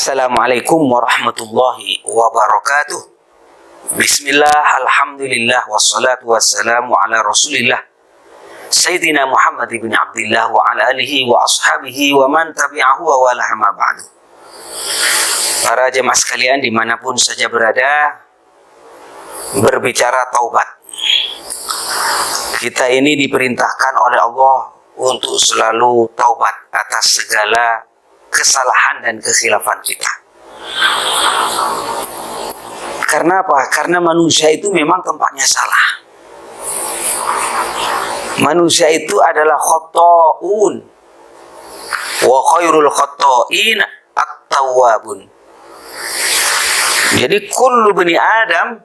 Assalamualaikum warahmatullahi wabarakatuh. Bismillah, alhamdulillah, wassalatu wassalamu ala rasulillah Sayyidina Muhammad ibn Abdillah wa ala alihi wa ashabihi wa man tabi'ahu wa wala amma ba'du. Para jemaah sekalian dimanapun saja berada, berbicara taubat. Kita ini diperintahkan oleh Allah untuk selalu taubat atas segala kesalahan dan kekhilafan kita. Karena apa? Karena manusia itu memang tempatnya salah. Manusia itu adalah khotoun, wa khairul khotoin at-tawwabun. Jadi kullu bani Adam,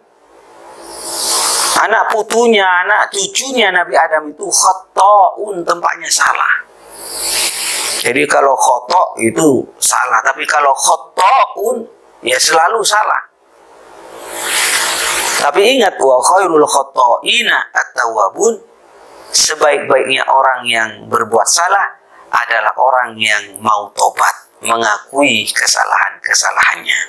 anak putunya, anak cucunya Nabi Adam itu khotoun, tempatnya salah. Jadi kalau khoto itu salah, tapi kalau khotoun ya selalu salah. Tapi ingat, wa khairul khotoina at-tawwabun, sebaik-baiknya orang yang berbuat salah adalah orang yang mau tobat, mengakui kesalahan-kesalahannya.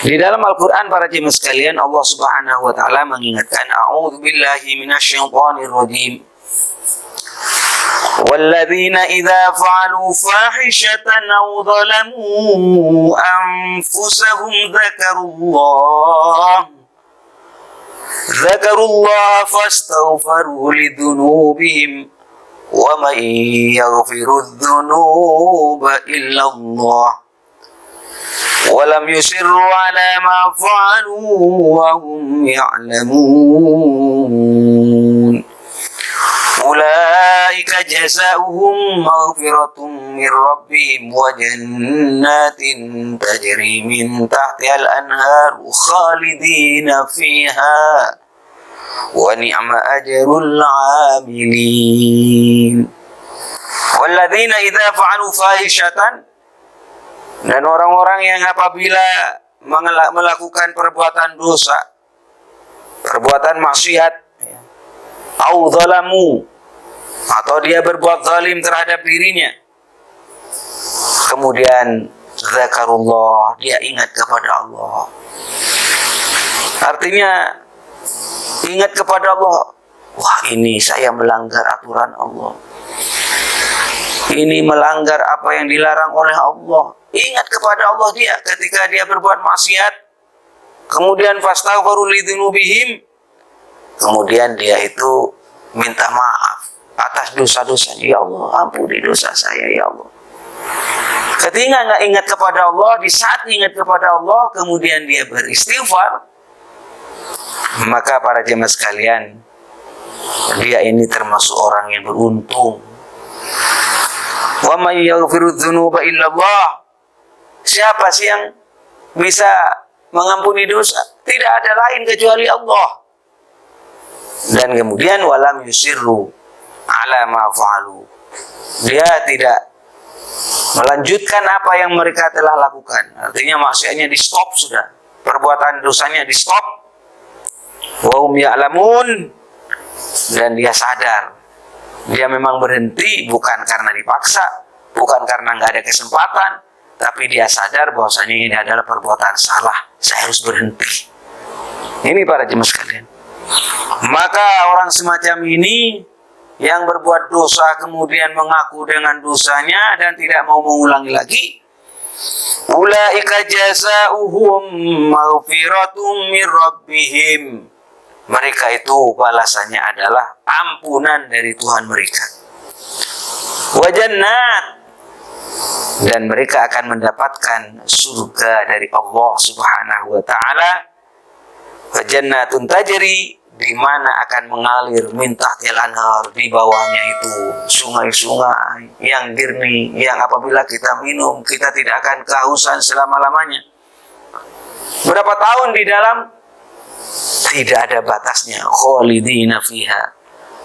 Di dalam Al-Quran, para jemaah sekalian, Allah Subhanahu wa Ta'ala mengingatkan, a'udzubillahi minasyaitonir rajim. وَالَّذِينَ إِذَا فَعَلُوا فَاحِشَةً أَوْ ظَلَمُوا أَنفُسَهُمْ ذَكَرُوا اللَّهَ فَاسْتَغْفَرُوا لِذُنُوبِهِمْ وَمَن يَغْفِرُ الذُّنُوبَ إِلَّا اللَّهُ وَلَمْ يُصِرُّوا عَلَى مَا فَعَلُوا وَهُمْ يَعْلَمُونَ أولئك جزاؤهم مغفرة من ربهم وجنات تجري من تحتها الأنهار خالدين فيها ونعم أجر العاملين والذين إذا فعلوا فاحشة, dan orang-orang yang apabila melakukan perbuatan dosa, perbuatan maksiat, au zalamu, atau dia berbuat zalim terhadap dirinya, kemudian zakarullah, dia ingat kepada Allah. Artinya ingat kepada Allah, wah ini saya melanggar aturan Allah, ini melanggar apa yang dilarang oleh Allah. Ingat kepada Allah dia ketika dia berbuat maksiat, kemudian fastaghfiru lidzunubihim, kemudian dia itu minta maaf atas dosa-dosa. Ya Allah, ampuni dosa saya ya Allah. Ketika nggak ingat kepada Allah, di saat ingat kepada Allah kemudian dia beristighfar, maka para jemaah sekalian, dia ini termasuk orang yang beruntung. Wa may yaghfiru dzunuba illa Allah. Siapa sih yang bisa mengampuni dosa? Tidak ada lain kecuali Allah. Dan kemudian walam yusirru ala ma fa'alu, dia tidak melanjutkan apa yang mereka telah lakukan. Artinya maksiatnya di stop sudah, perbuatan dosanya di stop. Wa hum ya'lamun, dan dia sadar, dia memang berhenti bukan karena dipaksa, bukan karena nggak ada kesempatan, tapi dia sadar bahwasanya ini adalah perbuatan salah, saya harus berhenti. Ini para jemaah sekalian. Maka orang semacam ini yang berbuat dosa kemudian mengaku dengan dosanya dan tidak mau mengulangi lagi, ulaika jazaohum maghfiratum mir rabbihim, mereka itu balasannya adalah ampunan dari Tuhan mereka, wa jannat, dan mereka akan mendapatkan surga dari Allah Subhanahu wa Ta'ala, wa jannatun tajri, di mana akan mengalir min tahtil anhar, di bawahnya itu sungai-sungai yang jernih, yang apabila kita minum kita tidak akan kehausan selama-lamanya. Berapa tahun di dalam? Tidak ada batasnya. Khalidina fiha,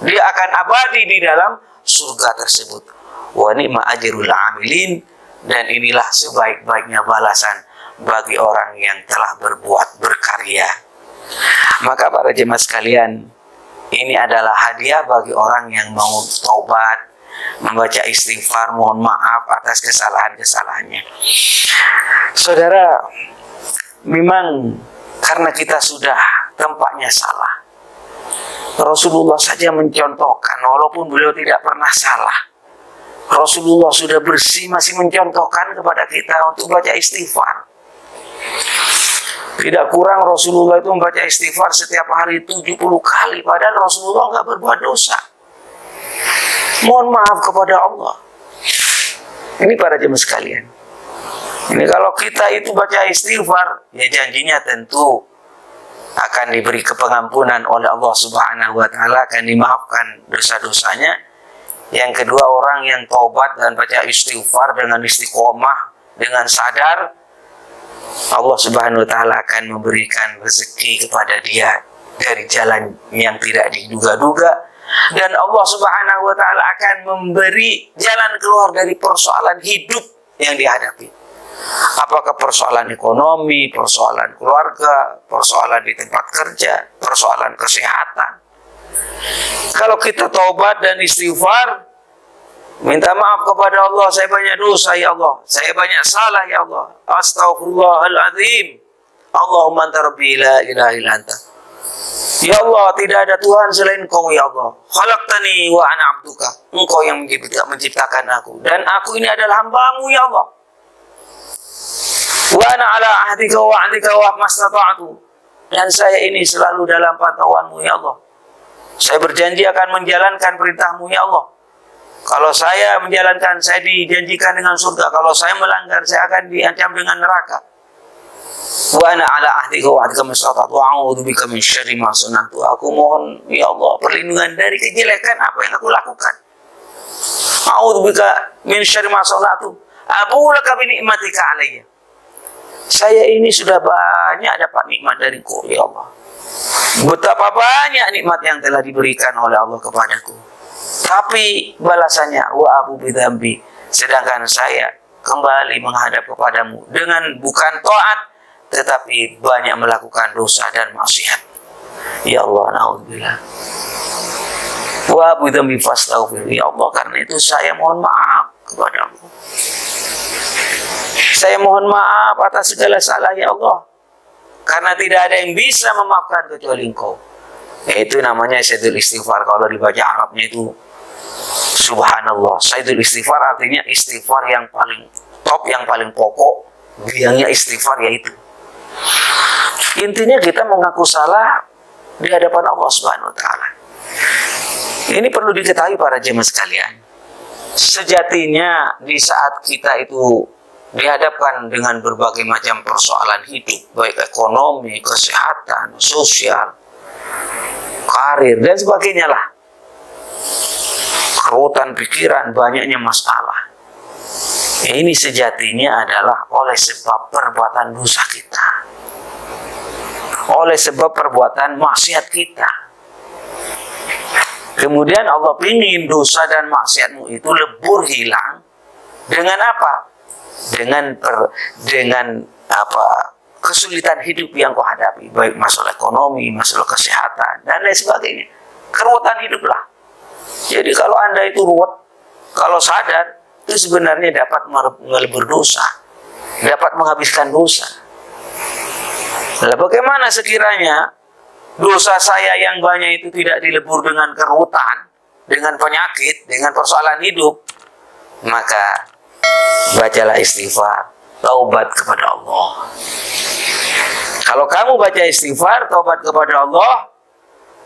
dia akan abadi di dalam surga tersebut. Wa ni'ma ajrul amilin, dan inilah sebaik-baiknya balasan bagi orang yang telah berbuat berkarya. Maka para jemaah sekalian, ini adalah hadiah bagi orang yang mau taubat, membaca istighfar, mohon maaf atas kesalahan-kesalahannya. Saudara, memang karena kita sudah tempatnya salah. Rasulullah saja mencontohkan, walaupun beliau tidak pernah salah. Rasulullah sudah bersih, masih mencontohkan kepada kita untuk baca istighfar. Tidak kurang Rasulullah itu membaca istighfar setiap hari 70 kali. Padahal Rasulullah nggak berbuat dosa. Mohon maaf kepada Allah. Ini para jemaah sekalian. Ini kalau kita itu baca istighfar, ya janjinya tentu akan diberi pengampunan oleh Allah Subhanahu wa Ta'ala, akan dimaafkan dosa-dosanya. Yang kedua, orang yang taubat dan baca istighfar dengan istiqomah, dengan sadar, Allah Subhanahu wa Ta'ala akan memberikan rezeki kepada dia dari jalan yang tidak diduga-duga, dan Allah Subhanahu wa Ta'ala akan memberi jalan keluar dari persoalan hidup yang dihadapi. Apakah persoalan ekonomi, persoalan keluarga, persoalan di tempat kerja, persoalan kesehatan. Kalau kita taubat dan istighfar, minta maaf kepada Allah, saya banyak dosa ya Allah, saya banyak salah ya Allah, astaghfirullahaladzim, Allahumma anta rabbi la ilaha illa anta, ya Allah tidak ada Tuhan selain Engkau ya Allah, khalaqtani wa ana abduka, Engkau yang menciptakan aku dan aku ini adalah hamba-Mu ya Allah, wa ana ala ahdika wa wa'dika wa mastata'tu, dan saya ini selalu dalam pantauan-Mu ya Allah, saya berjanji akan menjalankan perintah-Mu ya Allah. Kalau saya menjalankan, saya dijanjikan dengan surga. Kalau saya melanggar, saya akan diancam dengan neraka. Wa ana ala ahdika wa wa'dika mastata'tu wa a'udzubika min syarri ma sana'tu. Aku mohon ya Allah perlindungan dari kejelekan apa yang aku lakukan. A'udzubika min syarri ma sana'tu. Abu laka bi ni'matika alayya. Saya ini sudah banyak dapat nikmat dariku ya Allah. Betapa banyak nikmat yang telah diberikan oleh Allah kepadaku. Tapi balasannya wa abu bidzambi, sedangkan saya kembali menghadap kepadamu dengan bukan taat tetapi banyak melakukan dosa dan maksiat. Ya Allah, naudzubillah. Wa abu bidzambi fastaghfir, ya Allah, karena itu saya mohon maaf kepadamu. Saya mohon maaf atas segala salah ya Allah, karena tidak ada yang bisa memaafkan kecuali Engkau. Itu namanya sayyidul istighfar. Kalau dibaca Arabnya itu subhanallah. Sayyidul istighfar artinya istighfar yang paling top, yang paling pokok. Biangnya istighfar yaitu, intinya kita mengaku salah di hadapan Allah Subhanahu wa Ta'ala. Ini perlu diketahui para jemaah sekalian. Sejatinya di saat kita itu dihadapkan dengan berbagai macam persoalan hidup, baik ekonomi, kesehatan, sosial, karir dan sebagainya lah, kerutan pikiran, banyaknya masalah, ini sejatinya adalah oleh sebab perbuatan dosa kita, oleh sebab perbuatan maksiat kita. Kemudian Allah ingin dosa dan maksiatmu itu lebur hilang dengan apa? Dengan kesulitan hidup yang kau hadapi, baik masalah ekonomi, masalah kesehatan, dan lain sebagainya. Keruwetan hiduplah. Jadi kalau Anda itu ruwet, kalau sadar, itu sebenarnya dapat melebur dosa, dapat menghabiskan dosa. Nah, bagaimana sekiranya dosa saya yang banyak itu tidak dilebur dengan keruwetan, dengan penyakit, dengan persoalan hidup? Maka bacalah istighfar, taubat kepada Allah. Kalau kamu baca istighfar, taubat kepada Allah,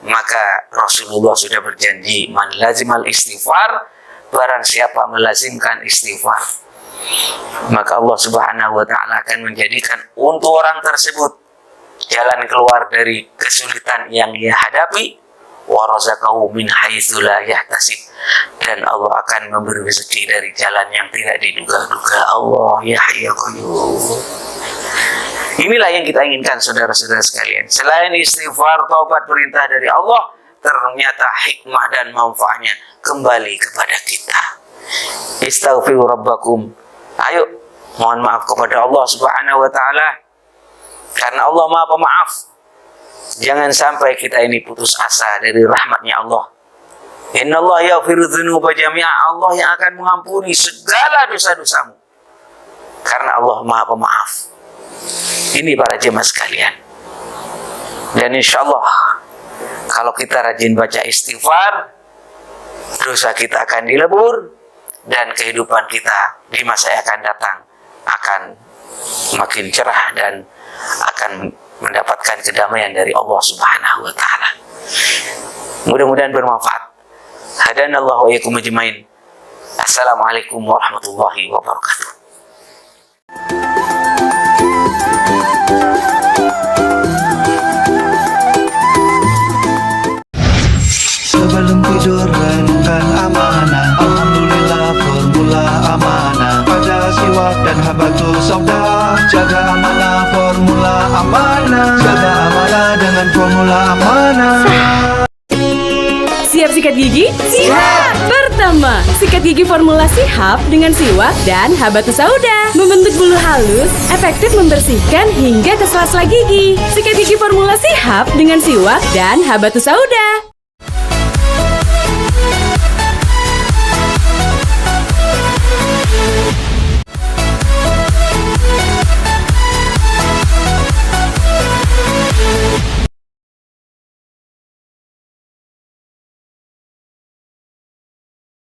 maka Rasulullah sudah berjanji, man lazimal istighfar, barang siapa melazimkan istighfar, maka Allah Subhanahu wa Ta'ala akan menjadikan untuk orang tersebut jalan keluar dari kesulitan yang ia hadapi, wa razaqahu min haitsu la yahtasib, dan Allah akan memberi rezeki dari jalan yang tidak diduga-duga. Allah ya Hayyu ya Qayyum. Inilah yang kita inginkan saudara-saudara sekalian. Selain istighfar, taubat, perintah dari Allah, ternyata hikmah dan manfaatnya kembali kepada kita. Istaghfiru rabbakum. Ayo mohon maaf kepada Allah Subhanahu wa Ta'ala, karena Allah Maha Pemaaf. Jangan sampai kita ini putus asa dari rahmatnya Allah. Innallaha yaghfiru dzunuba jami'a. Allah yang akan mengampuni segala dosa-dosamu. Karena Allah Maha Pemaaf. Ini para jemaah sekalian. Dan insya Allah kalau kita rajin baca istighfar, dosa kita akan dilebur, dan kehidupan kita di masa yang akan datang akan makin cerah dan akan mendapatkan kedamaian dari Allah Subhanahu wa taala. Mudah-mudahan bermanfaat. Hadanallahu wa iyyakum ajmain. Assalamualaikum warahmatullahi wabarakatuh. Sebelum tidur renungkan amanah. Alhamdulillah formula amanah. Baca siwak dan habatus sauda. Jaga amanah formula amanah. Jaga amanah dengan formula amanah. Siap sikat gigi? Siap! Pertama, sikat gigi formula Sihab dengan siwak dan habatus sauda. Membentuk bulu halus, efektif membersihkan hingga ke sela-sela gigi. Sikat gigi formula Sihab dengan siwak dan habatus sauda.